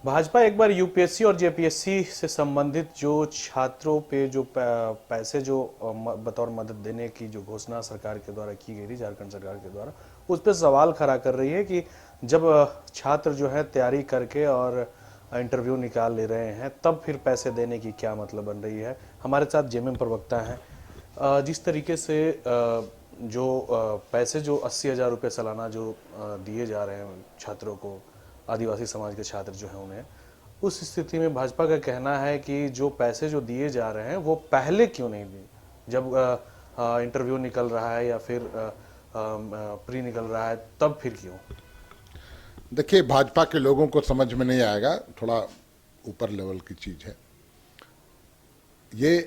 भाजपा एक बार यूपीएससी और जेपीएससी से संबंधित जो छात्रों पे जो पैसे जो बतौर मदद देने की जो घोषणा सरकार के द्वारा की गई थी, झारखंड सरकार के द्वारा, उस पर सवाल खड़ा कर रही है कि जब छात्र जो है तैयारी करके और इंटरव्यू निकाल ले रहे हैं तब फिर पैसे देने की क्या मतलब बन रही है। हमारे साथ जेएमएम प्रवक्ता हैं। जिस तरीके से जो पैसे जो 80,000 रुपये सालाना जो दिए जा रहे हैं छात्रों को, आदिवासी समाज के छात्र जो हैं उन्हें, उस स्थिति में भाजपा का कहना है कि जो पैसे जो दिए जा रहे हैं वो पहले क्यों नहीं दिए, जब इंटरव्यू निकल रहा है या फिर प्री निकल रहा है तब फिर क्यों। देखिए, भाजपा के लोगों को समझ में नहीं आएगा, थोड़ा ऊपर लेवल की चीज है। ये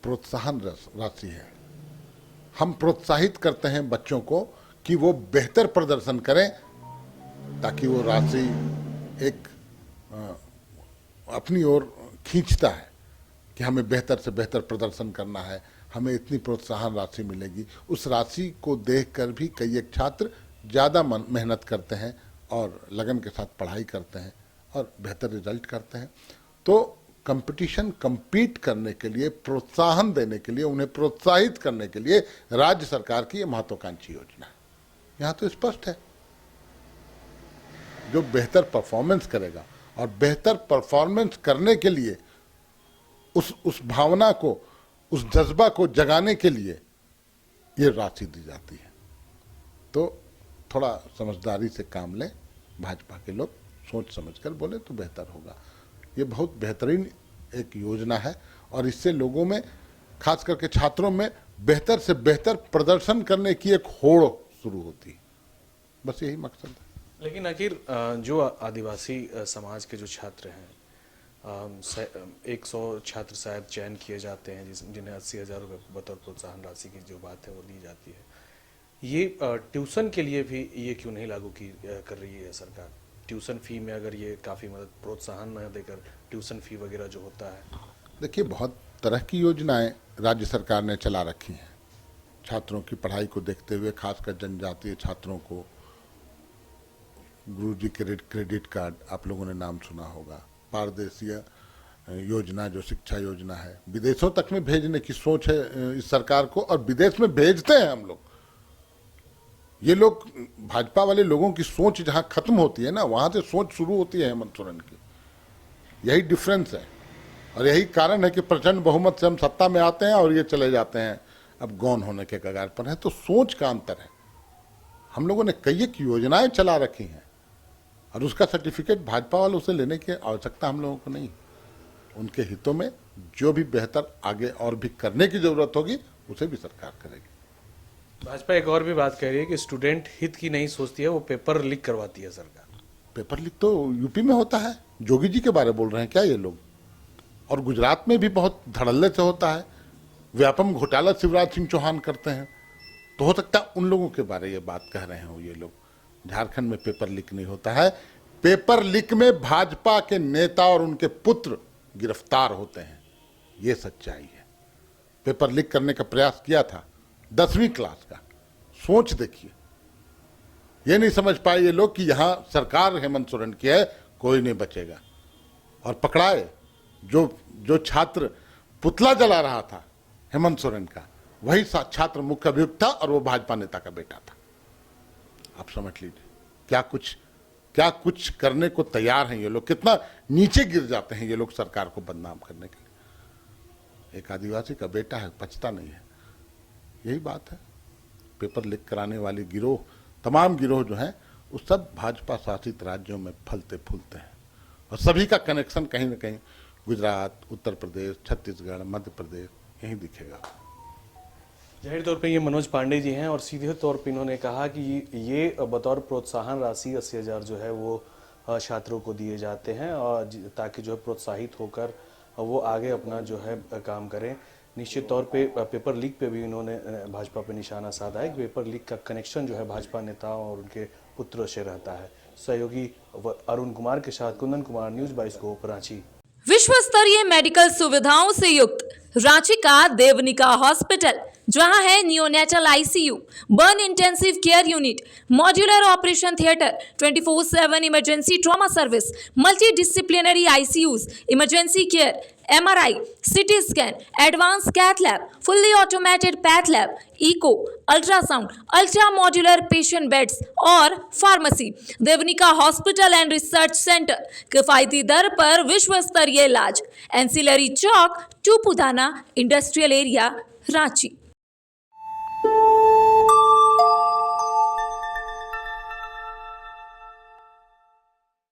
प्रोत्साहन राशि है। हम प्रोत्साहित करते हैं बच्चों को कि वो बेहतर प्रदर्शन करें, ताकि वो राशि एक अपनी ओर खींचता है कि हमें बेहतर से बेहतर प्रदर्शन करना है, हमें इतनी प्रोत्साहन राशि मिलेगी। उस राशि को देखकर भी कई एक छात्र ज़्यादा मेहनत करते हैं और लगन के साथ पढ़ाई करते हैं और बेहतर रिजल्ट करते हैं। तो कंपटीशन compete करने के लिए, प्रोत्साहन देने के लिए, उन्हें प्रोत्साहित करने के लिए राज्य सरकार की ये महत्वाकांक्षी योजना है। यहाँ तो स्पष्ट है, जो बेहतर परफॉर्मेंस करेगा और बेहतर परफॉर्मेंस करने के लिए उस भावना को, उस जज्बा को जगाने के लिए ये राशि दी जाती है। तो थोड़ा समझदारी से काम लें भाजपा के लोग, सोच समझकर बोले तो बेहतर होगा। ये बहुत बेहतरीन एक योजना है और इससे लोगों में, खास करके छात्रों में, बेहतर से बेहतर प्रदर्शन करने की एक होड़ शुरू होती है। बस यही मकसद है। लेकिन आखिर जो आदिवासी समाज के जो छात्र हैं, 100 छात्र शायद चयन किए जाते हैं जिन्हें 80,000 रुपये बतौर प्रोत्साहन राशि की जो बात है वो दी जाती है। ये ट्यूशन के लिए भी ये क्यों नहीं लागू कर रही है सरकार? ट्यूशन फी में अगर ये काफ़ी मदद, प्रोत्साहन न देकर ट्यूशन फी वगैरह जो होता है। देखिए, बहुत तरह की योजनाएं राज्य सरकार ने चला रखी हैं छात्रों की पढ़ाई को देखते हुए। खासकर जनजातीय छात्रों को गुरुजी क्रेडिट कार्ड, आप लोगों ने नाम सुना होगा। पारदेशीय योजना जो शिक्षा योजना है, विदेशों तक में भेजने की सोच है इस सरकार को, और विदेश में भेजते हैं हम लोग। ये लोग, भाजपा वाले लोगों की सोच जहां खत्म होती है ना, वहां से सोच शुरू होती है हेमंत सोरेन की। यही डिफरेंस है और यही कारण है कि प्रचंड बहुमत से हम सत्ता में आते हैं और ये चले जाते हैं, अब गौन होने के कगार पर है। तो सोच का अंतर है। हम लोगों ने कई एक योजनाएं चला रखी हैं और उसका सर्टिफिकेट भाजपा वालों से लेने की आवश्यकता हम लोगों को नहीं। उनके हितों में जो भी बेहतर आगे और भी करने की जरूरत होगी उसे भी सरकार करेगी। भाजपा एक और भी बात कह रही है कि स्टूडेंट हित की नहीं सोचती है, वो पेपर लीक करवाती है सरकार। पेपर लीक तो यूपी में होता है। जोगी जी के बारे बोल रहे हैं क्या ये लोग? और गुजरात में भी बहुत धड़ल्ले से होता है। व्यापम घोटाला शिवराज सिंह चौहान करते हैं। तो हो सकता है उन लोगों के बारे ये बात कह रहे हो ये लोग। झारखंड में पेपर लीक नहीं होता है। पेपर लीक में भाजपा के नेता और उनके पुत्र गिरफ्तार होते हैं, ये सच्चाई है। पेपर लीक करने का प्रयास किया था 10वीं क्लास का। सोच देखिए, ये नहीं समझ पाए ये लोग कि यहां सरकार हेमंत सोरेन की है, कोई नहीं बचेगा। और पकड़ाए जो छात्र पुतला जला रहा था हेमंत सोरेन का, वही छात्र मुख्य अभियुक्त था और वो भाजपा नेता का बेटा था। आप समझ लीजिए क्या कुछ करने को तैयार हैं ये लोग, कितना नीचे गिर जाते हैं ये लोग सरकार को बदनाम करने के लिए। एक आदिवासी का बेटा है, पछता नहीं है। यही बात है। पेपर लीक कराने वाली गिरोह, तमाम गिरोह जो हैं, वो सब भाजपा शासित राज्यों में फलते फूलते हैं और सभी का कनेक्शन कहीं ना कहीं गुजरात, उत्तर प्रदेश, छत्तीसगढ़, मध्य प्रदेश, यहीं दिखेगा। जाहिर तौर पे ये मनोज पांडे जी हैं और सीधे तौर पे इन्होंने कहा कि ये बतौर प्रोत्साहन राशि 80,000 जो है वो छात्रों को दिए जाते हैं और ताकि जो है प्रोत्साहित होकर वो आगे अपना जो है काम करें। निश्चित तौर पे पेपर लीक पे भी इन्होंने भाजपा पे निशाना साधा है कि पेपर लीक का कनेक्शन जो है भाजपा नेताओं और उनके पुत्रों से रहता है। सहयोगी अरुण कुमार के साथ कुंदन कुमार, न्यूज़ 22 को रांची। विश्व स्तरीय मेडिकल सुविधाओं से युक्त रांची का देवनिका हॉस्पिटल, जहां है neonatal ICU, burn intensive care unit, modular operation theatre, 24/7 emergency trauma service, multi disciplinary ICUs, emergency care, MRI, CT scan, advance cath lab, fully automated path lab, echo, ultrasound, ultra modular patient beds और pharmacy. Devnika hospital and research centre, किफायती दर पर विश्व स्तरीय इलाज, ancillary Chowk, Tupudana industrial area, Ranchi.